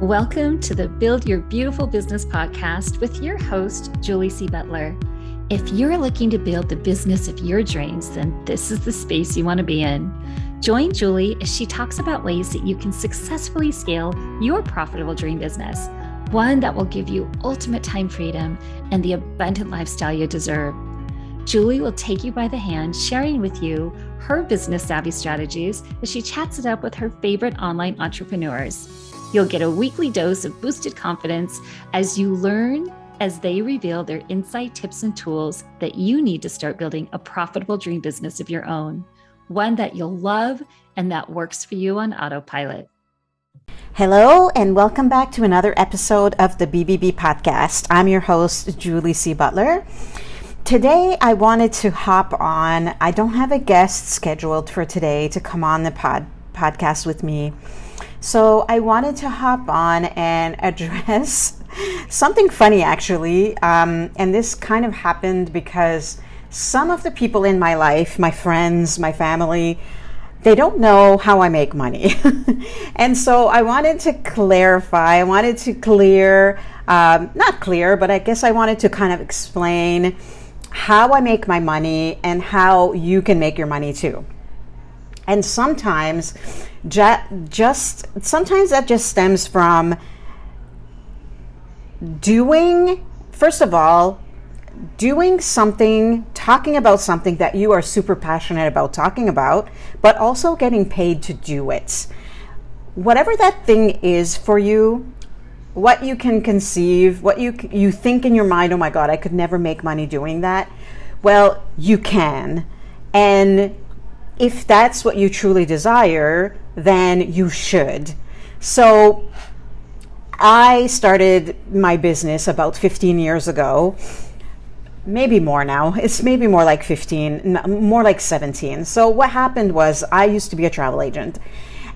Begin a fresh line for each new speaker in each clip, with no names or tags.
Welcome to the Build Your Beautiful Business podcast with your host, Julie C. Butler. If you're looking to build the business of your dreams, then this is the space you want to be in. Join Julie as she talks about ways that you can successfully scale your profitable dream business, one that will give you ultimate time freedom and the abundant lifestyle you deserve. Julie will take you by the hand, sharing with you her business savvy strategies as she chats it up with her favorite online entrepreneurs. You'll get a weekly dose of boosted confidence as you learn as they reveal their insight, tips, and tools that you need to start building a profitable dream business of your own, one that you'll love and that works for you on autopilot.
Hello, and welcome back to another episode of the BBB podcast. I'm your host, Julie C. Butler. Today, I wanted to hop on. I don't have a guest scheduled for today to come on the podcast with me. So I wanted to hop on and address something funny, actually. And this kind of happened because some of the people in my life, my friends, my family, they don't know how I make money. And so I wanted to clarify, I wanted to not clear, but I guess I wanted to kind of explain how I make my money and how you can make your money too. And sometimes that just stems from doing something, talking about something that you are super passionate about talking about, but also getting paid to do it. Whatever that thing is for you, what you can conceive, what you think in your mind, oh my God, I could never make money doing that. Well, you can. And if that's what you truly desire, then you should. So I started my business about 15 years ago, maybe more now. It's maybe more like 15, more like 17. So what happened was I used to be a travel agent,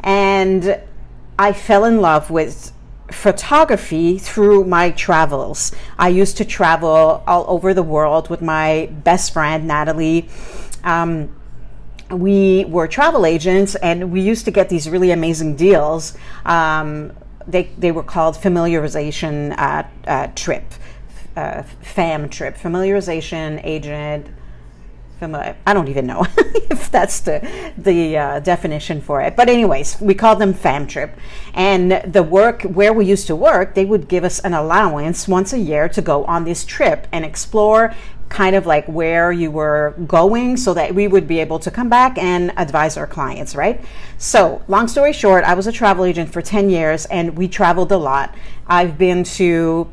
and I fell in love with photography through my travels. I used to travel all over the world with my best friend, Natalie. We were travel agents, and we used to get these really amazing deals. They were called familiarization trip, FAM trip, familiarization agent. I don't even know if that's the definition for it. But anyways, we called them FAM trip. And the work where we used to work, they would give us an allowance once a year to go on this trip and explore kind of like where you were going so that we would be able to come back and advise our clients, right? So long story short, I was a travel agent for 10 years and we traveled a lot. I've been to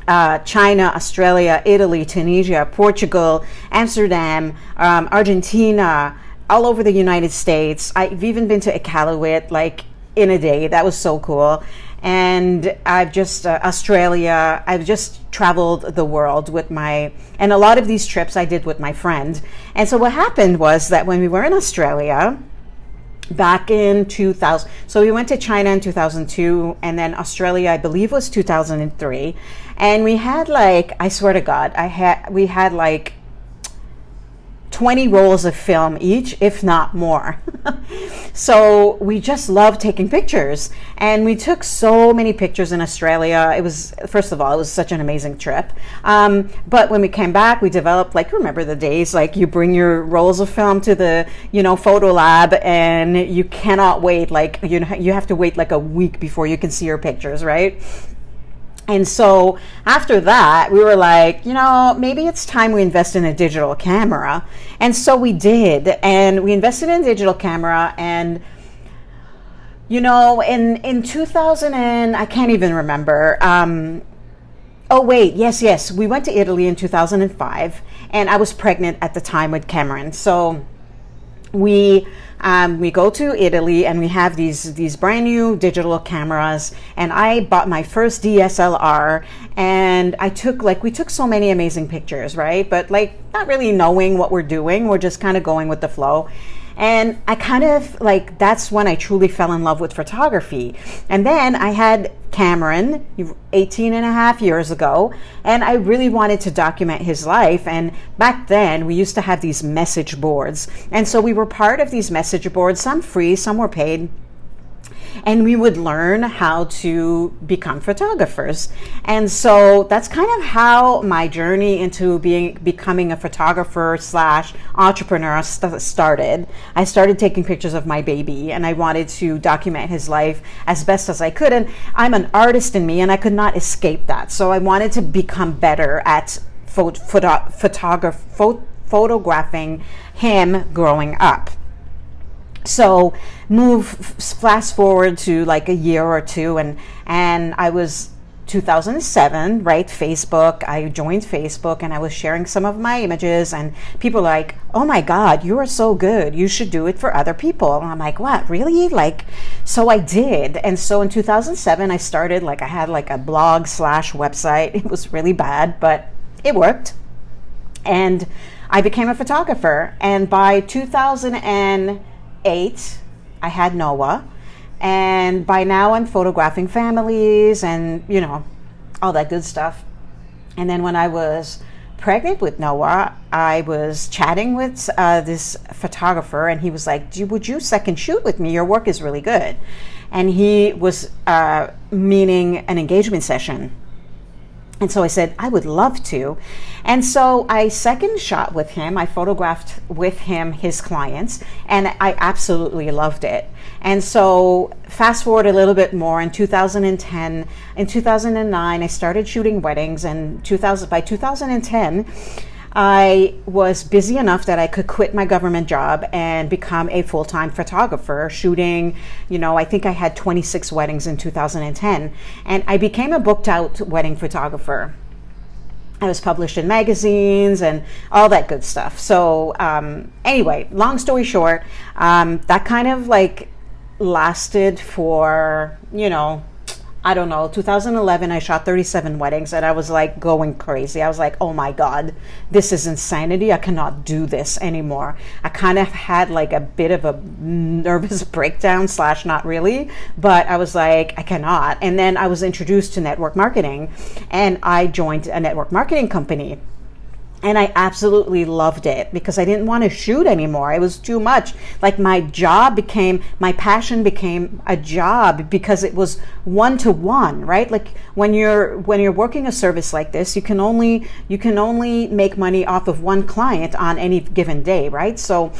China, Australia, Italy, Tunisia, Portugal, Amsterdam, Argentina, all over the United States. I've even been to Iqaluit like in a day. That was so cool. And I've just Australia. I've just traveled the world and a lot of these trips I did with my friend. And so what happened was that when we were in Australia back in 2000, so we went to China in 2002, and then Australia, I believe, was 2003. And we had I swear to God, we had 20 rolls of film each, if not more. So we just loved taking pictures, and we took so many pictures in Australia. It was, first of all, it was such an amazing trip. But when we came back, we developed, remember the days, you bring your rolls of film to the, photo lab, and you cannot wait, you have to wait a week before you can see your pictures, right? And so after that, we were like, maybe it's time we invest in a digital camera. And so we did. And we invested in a digital camera. And, in 2000, and I can't even remember. Yes. We went to Italy in 2005. And I was pregnant at the time with Cameron. So we go to Italy, and we have these brand new digital cameras, and I bought my first DSLR, and we took so many amazing pictures, right? But not really knowing what we're doing, we're just kind of going with the flow. And I kind of that's when I truly fell in love with photography. And then I had Cameron 18 and a half years ago, and I really wanted to document his life. And back then we used to have these message boards. And so we were part of these message boards, some free, some were paid. and we would learn how to become photographers. And so that's kind of how my journey into becoming a photographer slash entrepreneur started. I started taking pictures of my baby, and I wanted to document his life as best as I could. And I'm an artist in me, and I could not escape that. So I wanted to become better at photographing him growing up. So fast forward to like a year or two, and I was 2007, right? Facebook. I joined Facebook, and I was sharing some of my images, and people are like, "Oh my God, you are so good. You should do it for other people." And I'm like, "What? Really?" So I did. And so in 2007, I started, I had like a blog / website. It was really bad, but it worked. And I became a photographer. And by 2008, I had Noah. And by now I'm photographing families and, all that good stuff. And then when I was pregnant with Noah, I was chatting with this photographer, and he was like, would you second shoot with me? Your work is really good. And he was meaning an engagement session. And so I said, I would love to. And so I second shot with him. I photographed with him his clients, and I absolutely loved it. And so fast forward a little bit more, in 2010, in 2009, I started shooting weddings, and by 2010, I was busy enough that I could quit my government job and become a full-time photographer, shooting, I think I had 26 weddings in 2010. And I became a booked out wedding photographer. I was published in magazines and all that good stuff. So anyway, long story short, that kind of lasted for, I don't know, 2011, I shot 37 weddings, and I was going crazy. I was like, oh my God, this is insanity. I cannot do this anymore. I kind of had a bit of a nervous breakdown / not really, but I was like, I cannot. And then I was introduced to network marketing, and I joined a network marketing company. And I absolutely loved it because I didn't want to shoot anymore. It was too much. My passion became a job because it was one-to-one, right? When you're working a service like this, you can only make money off of one client on any given day, right? So,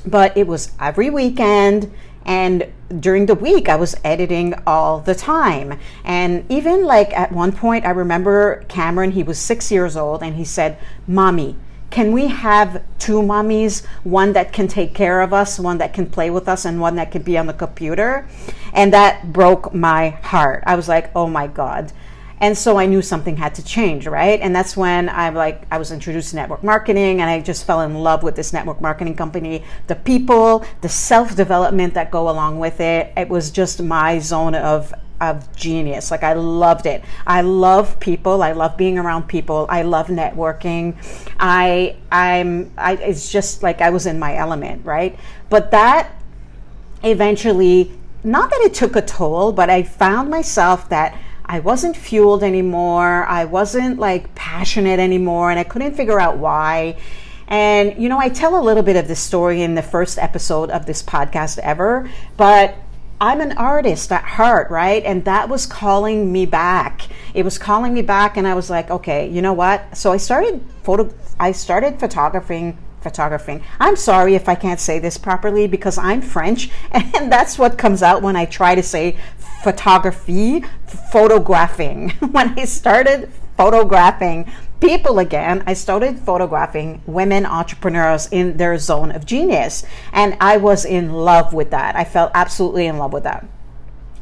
but it was every weekend, and during the week I was editing all the time. And even at one point, I remember Cameron, he was 6 years old, and he said, "Mommy, can we have two mommies, one that can take care of us, one that can play with us, and one that can be on the computer?" And that broke my heart. I was like, oh my God. And so I knew something had to change, right? And that's when I was introduced to network marketing, and I just fell in love with this network marketing company. The people, the self-development that go along with it. It was just my zone of genius. I loved it. I love people. I love being around people. I love networking. It's just I was in my element, right? But that eventually, not that it took a toll, but I found myself that I wasn't fueled anymore. I wasn't passionate anymore, and I couldn't figure out why. And, I tell a little bit of this story in the first episode of this podcast ever, but I'm an artist at heart, right? And that was calling me back. It was calling me back, and I was like, okay, you know what? So I started photographing. I'm sorry if I can't say this properly because I'm French, and that's what comes out when I try to say photographing. When I started photographing people again, I started photographing women entrepreneurs in their zone of genius. And I was in love with that. I felt absolutely in love with that.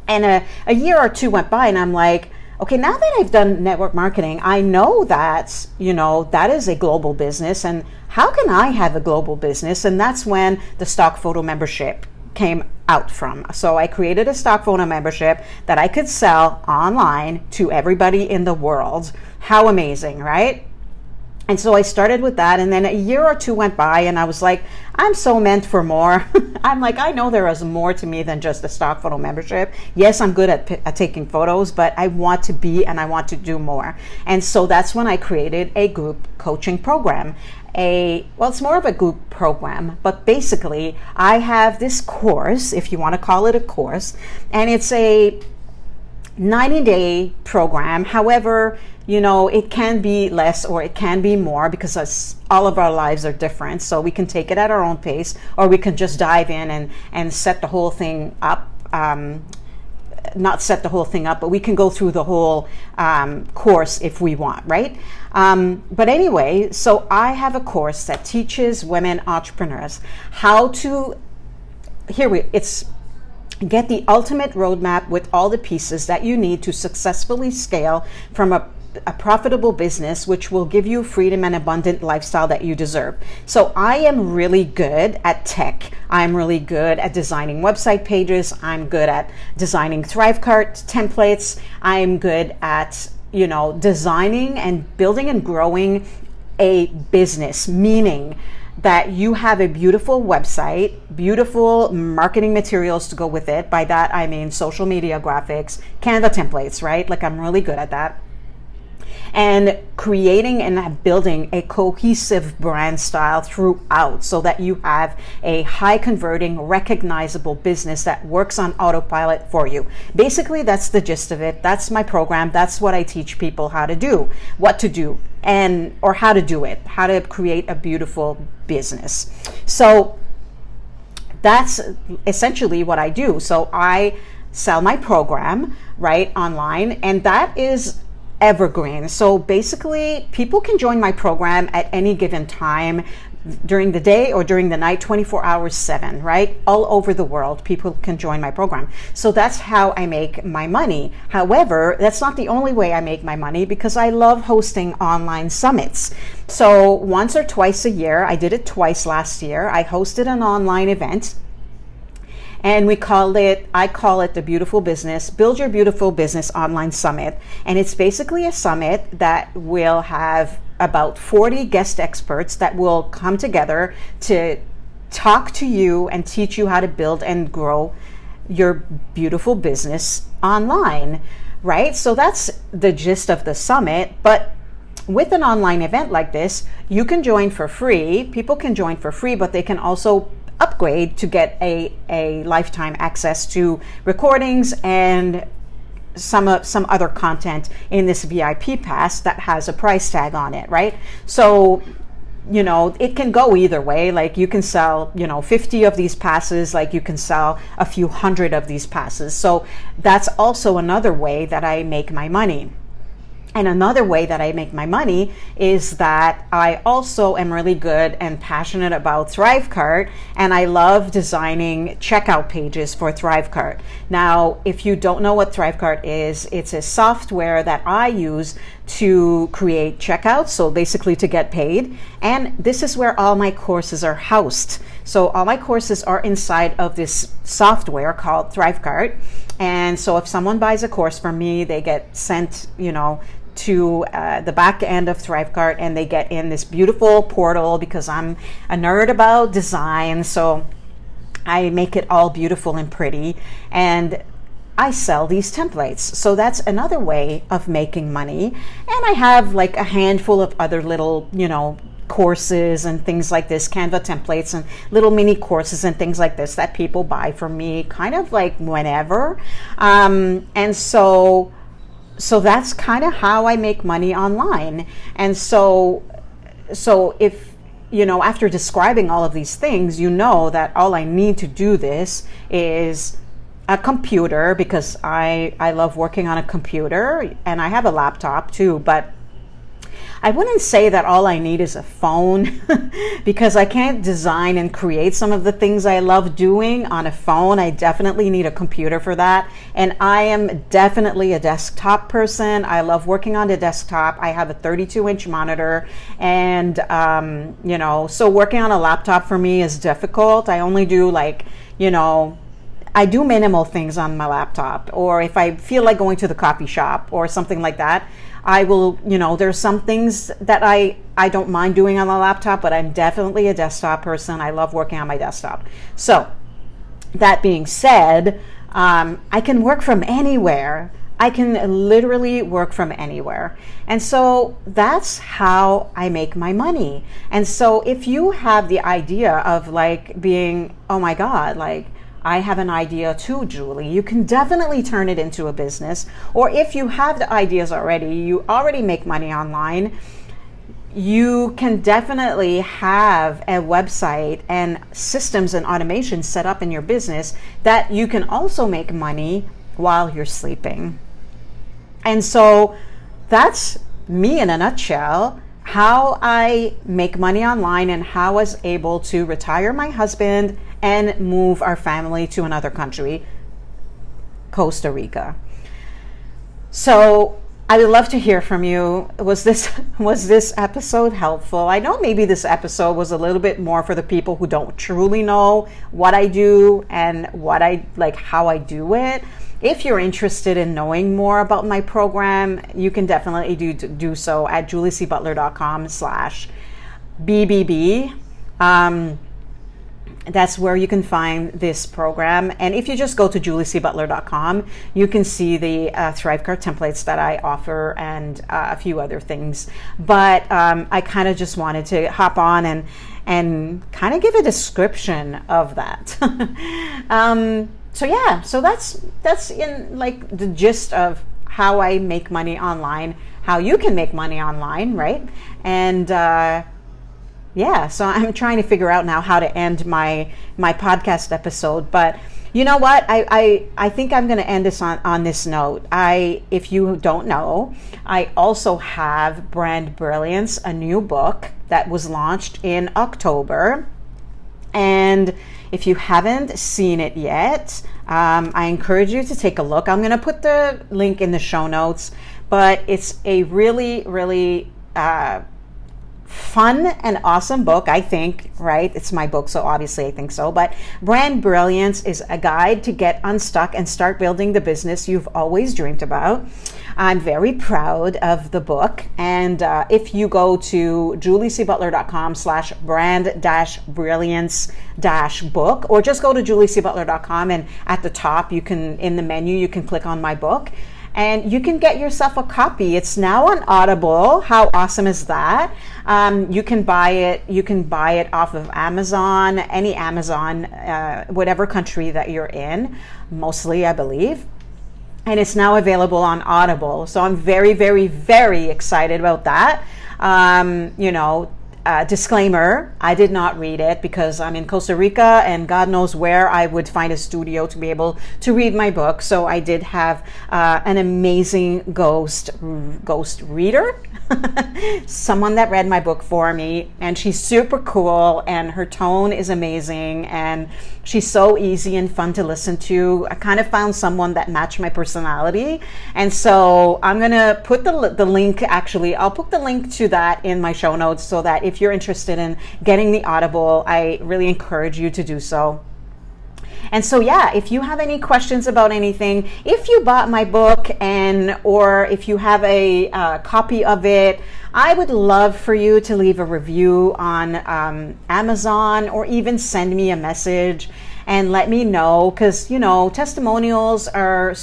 And a year or two went by, and I'm like, okay, now that I've done network marketing, I know that, that is a global business, and how can I have a global business? And that's when the stock photo membership came out from. So I created a stock photo membership that I could sell online to everybody in the world. How amazing, right? And so I started with that, and then a year or two went by, and I was like, I'm so meant for more. I'm like, I know there is more to me than just a stock photo membership. Yes, I'm good at taking photos, but I want to be and I want to do more. And so that's when I created a group coaching program. it's more of a group program, but basically I have this course, if you want to call it a course, and it's a 90-day program. However, it can be less or it can be more because all of our lives are different. So we can take it at our own pace, or we can just dive in and set the whole thing up. Not set the whole thing up, but we can go through the whole course if we want, right? But anyway, so I have a course that teaches women entrepreneurs how to, it's get the ultimate roadmap with all the pieces that you need to successfully scale from a profitable business, which will give you freedom and abundant lifestyle that you deserve. So I am really good at tech. I'm really good at designing website pages. I'm good at designing Thrivecart templates. I'm good at, designing and building and growing a business, meaning that you have a beautiful website, beautiful marketing materials to go with it. By that, I mean social media graphics, Canva templates, right? Like, I'm really good at that. And creating and building a cohesive brand style throughout so that you have a high converting, recognizable business that works on autopilot for you. Basically, that's the gist of it. That's my program. That's what I teach people how to do, what to do, or how to do it, how to create a beautiful business. So that's essentially what I do. So I sell my program, right, online, and that is evergreen. So basically, people can join my program at any given time during the day or during the night, 24 hours, 7, right? All over the world, people can join my program. So that's how I make my money. However, that's not the only way I make my money, because I love hosting online summits. So once or twice a year, I did it twice last year, I hosted an online event. And I call it the Beautiful Business, Build Your Beautiful Business Online Summit. And it's basically a summit that will have about 40 guest experts that will come together to talk to you and teach you how to build and grow your beautiful business online, right? So that's the gist of the summit. But with an online event like this, you can join for free. People can join for free, but they can also upgrade to get a lifetime access to recordings and some other content in this VIP pass that has a price tag on it, right? So, it can go either way. Like, you can sell, 50 of these passes, like you can sell a few hundred of these passes. So that's also another way that I make my money. And another way that I make my money is that I also am really good and passionate about Thrivecart, and I love designing checkout pages for Thrivecart. Now, if you don't know what Thrivecart is, it's a software that I use to create checkouts, so basically to get paid. And this is where all my courses are housed. So all my courses are inside of this software called Thrivecart. And so if someone buys a course from me, they get sent, to the back end of Thrivecart, and they get in this beautiful portal, because I'm a nerd about design. So I make it all beautiful and pretty, and I sell these templates. So that's another way of making money. And I have like a handful of other little, courses and things like this, Canva templates and little mini courses and things like this that people buy from me kind of like whenever. And so that's kind of how I make money online. And so if, after describing all of these things, that all I need to do this is a computer, because I love working on a computer, and I have a laptop too, but I wouldn't say that all I need is a phone because I can't design and create some of the things I love doing on a phone. I definitely need a computer for that. And I am definitely a desktop person. I love working on the desktop. I have a 32-inch monitor, and, so working on a laptop for me is difficult. I only do I do minimal things on my laptop, or if I feel like going to the coffee shop or something like that, I will, there's some things that I don't mind doing on the laptop, but I'm definitely a desktop person. I love working on my desktop. So that being said, I can work from anywhere. I can literally work from anywhere. And so that's how I make my money. And so if you have the idea of like being, oh my God, like I have an idea too, Julie, you can definitely turn it into a business. Or if you have the ideas already, you already make money online, you can definitely have a website and systems and automation set up in your business that you can also make money while you're sleeping. And so that's me in a nutshell, how I make money online and how I was able to retire my husband and move our family to another country, Costa Rica. So I would love to hear from you. Was this episode helpful? I know maybe this episode was a little bit more for the people who don't truly know what I do and what I like, how I do it. If you're interested in knowing more about my program, you can definitely do so at juliecbutler.com/BBB. That's where you can find this program. And if you just go to juliecbutler.com, you can see the Thrive Card templates that I offer and a few other things. But I kind of just wanted to hop on and kind of give a description of that. So that's in like the gist of how I make money online, how you can make money online, right? And so I'm trying to figure out now how to end my podcast episode. But you know what? I think I'm going to end this on this note. If you don't know, I also have Brand Brilliance, a new book that was launched in October. And if you haven't seen it yet, I encourage you to take a look. I'm going to put the link in the show notes, but it's a really, really fun and awesome book, I think, right? It's my book, so obviously I think so. But Brand Brilliance is a guide to get unstuck and start building the business you've always dreamed about. I'm very proud of the book. And if you go to juliecbutler.com/brand-brilliance-book, or just go to juliecbutler.com, and at the top, in the menu, you can click on my book. And you can get yourself a copy. It's now on Audible. How awesome is that? You can buy it. You can buy it off of Amazon, any Amazon, whatever country that you're in, mostly, I believe. And it's now available on Audible. So I'm very, very, very excited about that. Disclaimer, I did not read it because I'm in Costa Rica and God knows where I would find a studio to be able to read my book. So I did have an amazing ghost reader, someone that read my book for me, and she's super cool and her tone is amazing and she's so easy and fun to listen to. I kind of found someone that matched my personality. And so I'm going to put the link, actually, I'll put the link to that in my show notes so that if you're interested in getting the Audible, I really encourage you to do so. And so, if you have any questions about anything, if you bought my book or if you have a copy of it, I would love for you to leave a review on Amazon, or even send me a message and let me know, because, testimonials are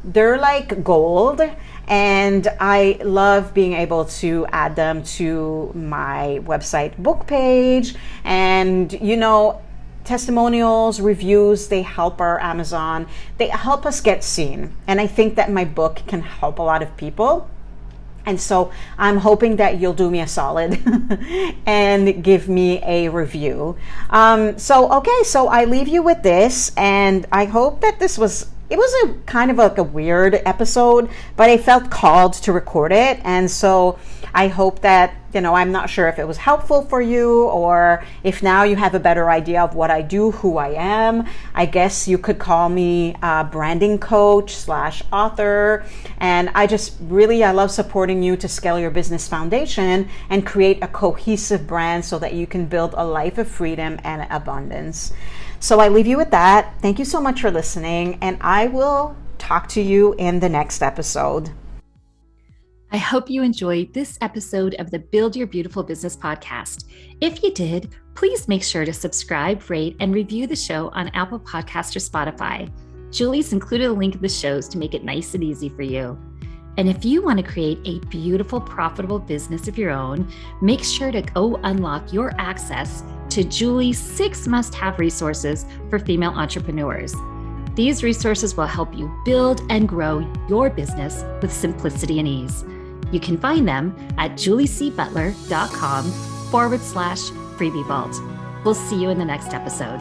they're like gold. And I love being able to add them to my website book page. And, testimonials, reviews, they help our Amazon. They help us get seen. And I think that my book can help a lot of people. And so I'm hoping that you'll do me a solid and give me a review. So I leave you with this, and I hope that it was a kind of like a weird episode, but I felt called to record it. And so I hope that, I'm not sure if it was helpful for you, or if now you have a better idea of what I do, who I am. I guess you could call me a branding coach / author. And I love supporting you to scale your business foundation and create a cohesive brand so that you can build a life of freedom and abundance. So I leave you with that. Thank you so much for listening, and I will talk to you in the next episode.
I hope you enjoyed this episode of the Build Your Beautiful Business podcast. If you did, please make sure to subscribe, rate, and review the show on Apple Podcasts or Spotify. Julie's included a link in the shows to make it nice and easy for you. And if you want to create a beautiful, profitable business of your own, make sure to go unlock your access to Julie's 6 must-have resources for female entrepreneurs. These resources will help you build and grow your business with simplicity and ease. You can find them at juliecbutler.com/freebie vault. We'll see you in the next episode.